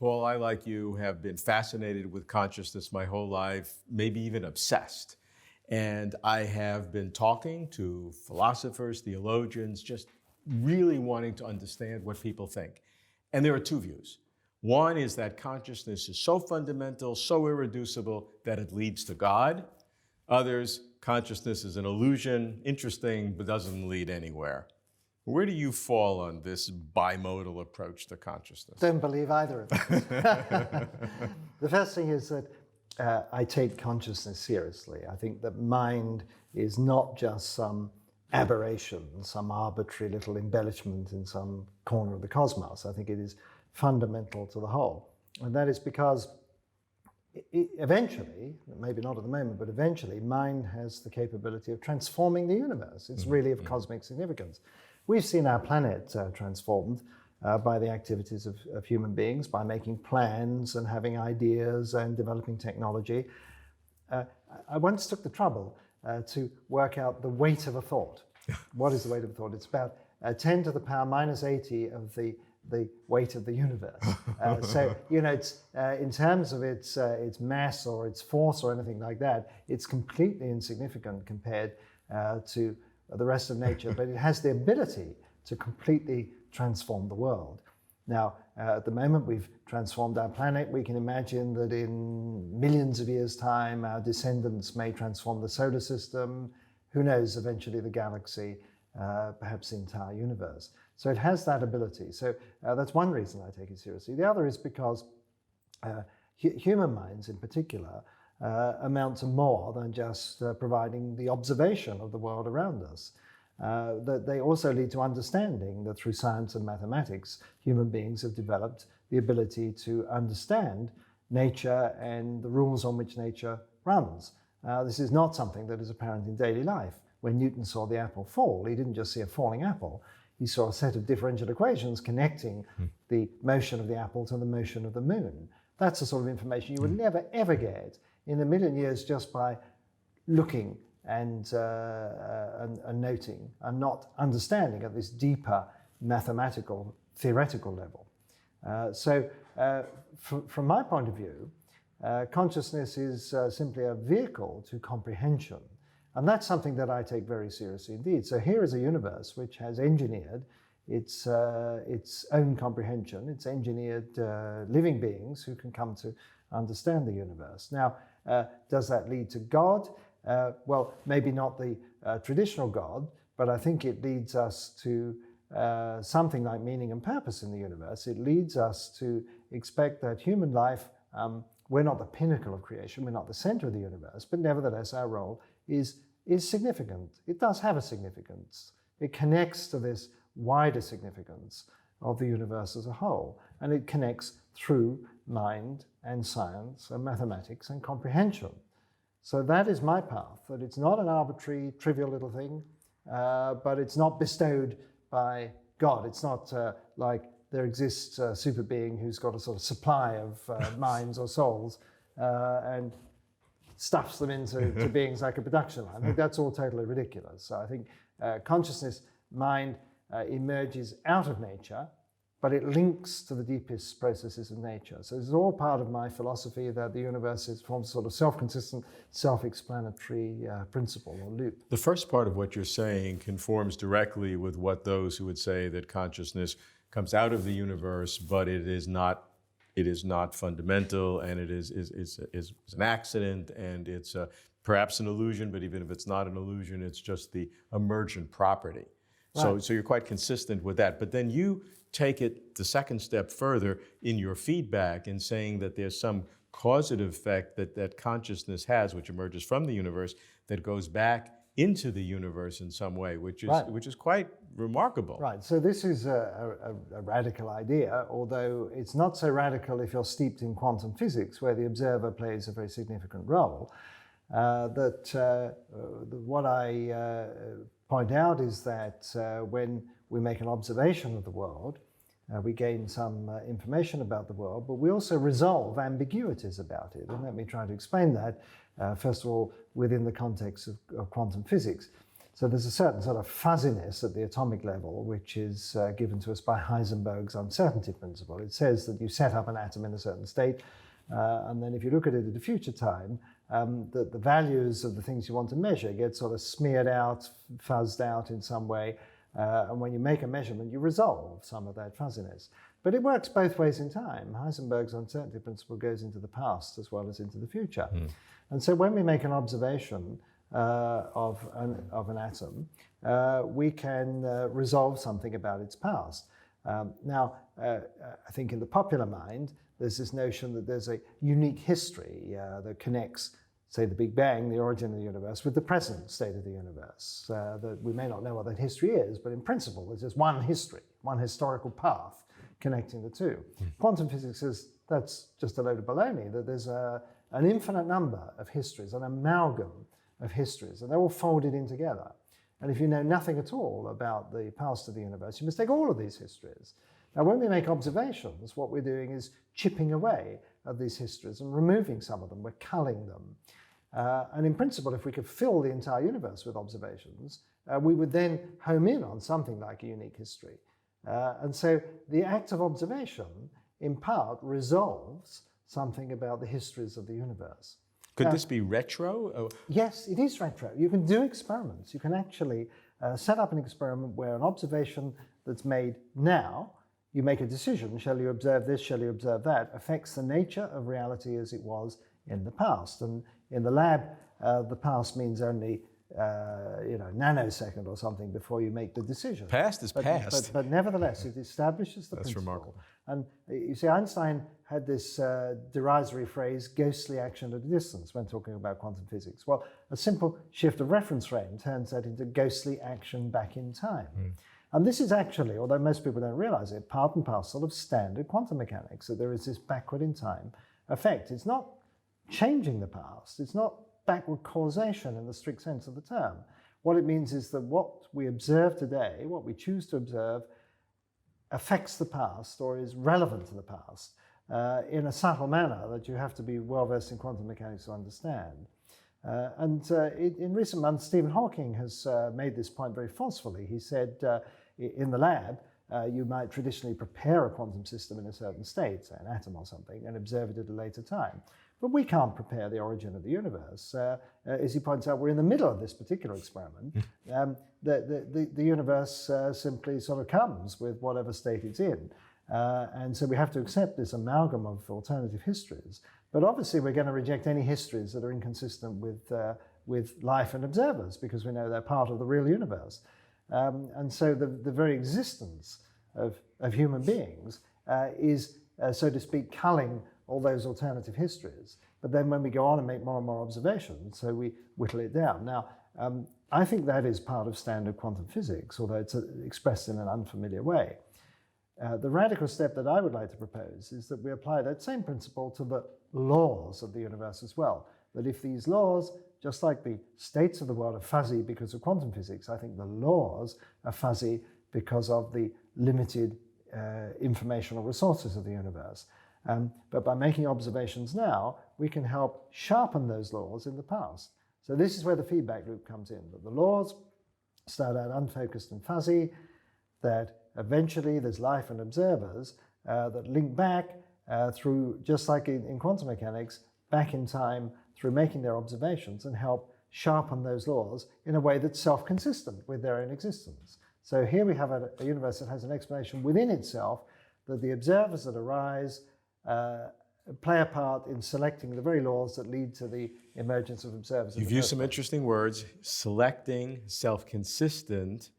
Paul, I, like you, have been fascinated with consciousness my whole life, maybe even obsessed. And I have been talking to philosophers, theologians, just really wanting to understand what people think. And there are two views. One is that consciousness is so fundamental, so irreducible, that it leads to God. Others, consciousness is an illusion, interesting, but doesn't lead anywhere. Where do you fall on this bimodal approach to consciousness? Don't believe either of them. The first thing is that I take consciousness seriously. I think that mind is not just some aberration, some arbitrary little embellishment in some corner of the cosmos. I think it is fundamental to the whole. And that is because eventually, maybe not at the moment, but eventually, mind has the capability of transforming the universe. It's really of cosmic significance. We've seen our planet transformed by the activities of human beings, by making plans and having ideas and developing technology. I once took the trouble to work out the weight of a thought. What is the weight of a thought? It's about 10 to the power minus 80 of the weight of the universe. So, you know, it's in terms of its mass or its force or anything like that, it's completely insignificant compared to the rest of nature, but it has the ability to completely transform the world. Now, at the moment, we've transformed our planet. We can imagine that in millions of years' time, our descendants may transform the solar system. Who knows, eventually the galaxy, perhaps the entire universe. So it has that ability. So that's one reason I take it seriously. The other is because human minds in particular amount to more than just providing the observation of the world around us. That they also lead to understanding that through science and mathematics, human beings have developed the ability to understand nature and the rules on which nature runs. This is not something that is apparent in daily life. When Newton saw the apple fall, he didn't just see a falling apple. He saw a set of differential equations connecting the motion of the apple to the motion of the moon. That's the sort of information you would never, ever get in a million years just by looking and noting and not understanding at this deeper mathematical, theoretical level. From my point of view, consciousness is simply a vehicle to comprehension. And that's something that I take very seriously indeed. So here is a universe which has engineered its own comprehension. It's engineered living beings who can come to understand the universe. Now, does that lead to God? Well, maybe not the traditional God, but I think it leads us to something like meaning and purpose in the universe. It leads us to expect that human life, we're not the pinnacle of creation, we're not the center of the universe, but nevertheless our role is significant. It does have a significance. It connects to this wider significance of the universe as a whole, and it connects through mind and science and mathematics and comprehension. So that is my path, that it's not an arbitrary, trivial little thing, but it's not bestowed by God. It's not like there exists a super being who's got a sort of supply of minds or souls and stuffs them into beings like a production line. I think that's all totally ridiculous. So I think consciousness, mind, emerges out of nature, but it links to the deepest processes of nature. So this is all part of my philosophy that the universe forms a sort of self-consistent, self-explanatory principle or loop. The first part of what you're saying conforms directly with what those who would say that consciousness comes out of the universe, but it is not fundamental, and it is an accident, and it's perhaps an illusion, but even if it's not an illusion, it's just the emergent property. Right. So you're quite consistent with that. But then you take it the second step further in your feedback in saying that there's some causative effect that consciousness has, which emerges from the universe, that goes back into the universe in some way, which is quite remarkable. Right, so this is a radical idea, although it's not so radical if you're steeped in quantum physics, where the observer plays a very significant role. What I point out is that when we make an observation of the world, we gain some information about the world, but we also resolve ambiguities about it. And let me try to explain that, first of all, within the context of quantum physics. So there's a certain sort of fuzziness at the atomic level, which is given to us by Heisenberg's uncertainty principle. It says that you set up an atom in a certain state, and then if you look at it at a future time, the values of the things you want to measure get sort of smeared out, fuzzed out in some way, and when you make a measurement, you resolve some of that fuzziness. But it works both ways in time. Heisenberg's uncertainty principle goes into the past as well as into the future. And so when we make an observation of an atom, we can resolve something about its past. Now, I think in the popular mind, there's this notion that there's a unique history that connects, say, the Big Bang, the origin of the universe, with the present state of the universe. That we may not know what that history is, but in principle, there's just one history, one historical path connecting the two. Quantum physics says that's just a load of baloney, that there's an infinite number of histories, an amalgam of histories, and they're all folded in together. And if you know nothing at all about the past of the universe, you must take all of these histories. Now, when we make observations, what we're doing is chipping away at these histories and removing some of them. We're culling them. And in principle, if we could fill the entire universe with observations, we would then home in on something like a unique history. And so the act of observation, in part, resolves something about the histories of the universe. Could this be retro? Oh. Yes, it is retro. You can do experiments. You can actually set up an experiment where an observation that's made now, you make a decision, shall you observe this, shall you observe that, affects the nature of reality as it was in the past. And in the lab, the past means only nanosecond or something before you make the decision. Past is past. But nevertheless, it establishes the principle. Remarkable. And you see, Einstein had this derisory phrase, ghostly action at a distance, when talking about quantum physics. Well, a simple shift of reference frame turns that into ghostly action back in time. And this is actually, although most people don't realize it, part and parcel of standard quantum mechanics, that there is this backward in time effect. It's not changing the past. It's not backward causation in the strict sense of the term. What it means is that what we observe today, what we choose to observe, affects the past or is relevant to the past in a subtle manner that you have to be well versed in quantum mechanics to understand. In recent months, Stephen Hawking has made this point very forcefully. He said in the lab, you might traditionally prepare a quantum system in a certain state, say an atom or something, and observe it at a later time. But we can't prepare the origin of the universe. As he points out, we're in the middle of this particular experiment. The universe simply sort of comes with whatever state it's in. And so we have to accept this amalgam of alternative histories. But obviously we're going to reject any histories that are inconsistent with life and observers, because we know they're part of the real universe. And so the very existence of human beings is, so to speak, culling all those alternative histories. But then when we go on and make more and more observations, so we whittle it down. Now, I think that is part of standard quantum physics, although it's expressed in an unfamiliar way. The radical step that I would like to propose is that we apply that same principle to the laws of the universe as well. That if these laws, just like the states of the world are fuzzy because of quantum physics, I think the laws are fuzzy because of the limited informational resources of the universe. But by making observations now, we can help sharpen those laws in the past. So this is where the feedback loop comes in, that the laws start out unfocused and fuzzy, that eventually there's life and observers that link back through, just like in quantum mechanics, back in time through making their observations and help sharpen those laws in a way that's self-consistent with their own existence. So here we have a universe that has an explanation within itself, that the observers that arise play a part in selecting the very laws that lead to the emergence of observers. You've used some interesting words, selecting, self-consistent,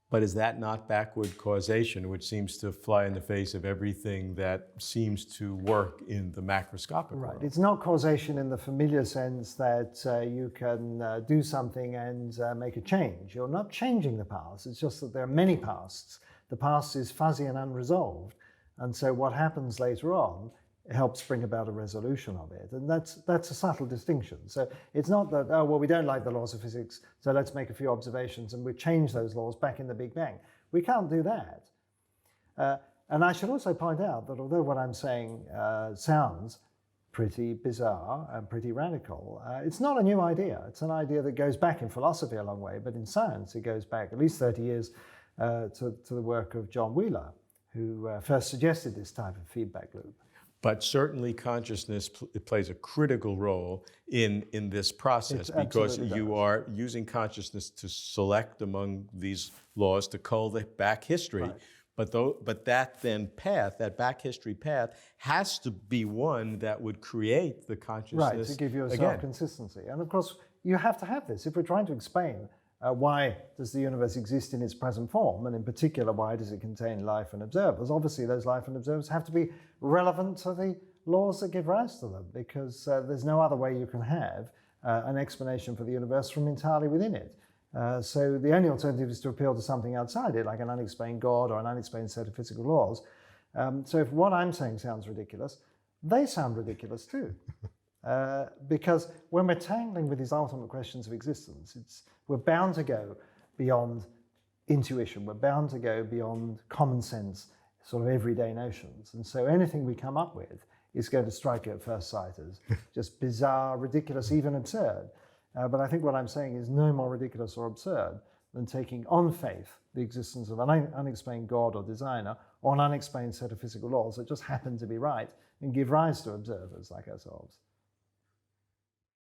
but is that not backward causation, which seems to fly in the face of everything that seems to work in the macroscopic world? Right. It's not causation in the familiar sense that you can do something and make a change. You're not changing the past. It's just that there are many pasts. The past is fuzzy and unresolved. And so what happens later on helps bring about a resolution of it. And that's a subtle distinction. So it's not that, oh, well, we don't like the laws of physics, so let's make a few observations and we change those laws back in the Big Bang. We can't do that. And I should also point out that although what I'm saying sounds pretty bizarre and pretty radical. It's not a new idea. It's an idea that goes back in philosophy a long way, but in science it goes back at least 30 years to the work of John Wheeler, who first suggested this type of feedback loop. But certainly consciousness plays a critical role in this process, because you are using consciousness to select among these laws to cull back history. Right. But that back history path has to be one that would create the consciousness. Right, to give you a again. self-consistency. And of course, you have to have this. If we're trying to explain why does the universe exist in its present form, and in particular, why does it contain life and observers? Obviously, those life and observers have to be relevant to the laws that give rise to them, because there's no other way you can have an explanation for the universe from entirely within it. So the only alternative is to appeal to something outside it, like an unexplained God or an unexplained set of physical laws. So if what I'm saying sounds ridiculous, they sound ridiculous too. Because when we're tangling with these ultimate questions of existence, we're bound to go beyond intuition, we're bound to go beyond common sense, sort of everyday notions. And so anything we come up with is going to strike you at first sight as just bizarre, ridiculous, even absurd. But I think what I'm saying is no more ridiculous or absurd than taking on faith the existence of an unexplained God or designer, or an unexplained set of physical laws that just happen to be right and give rise to observers like ourselves.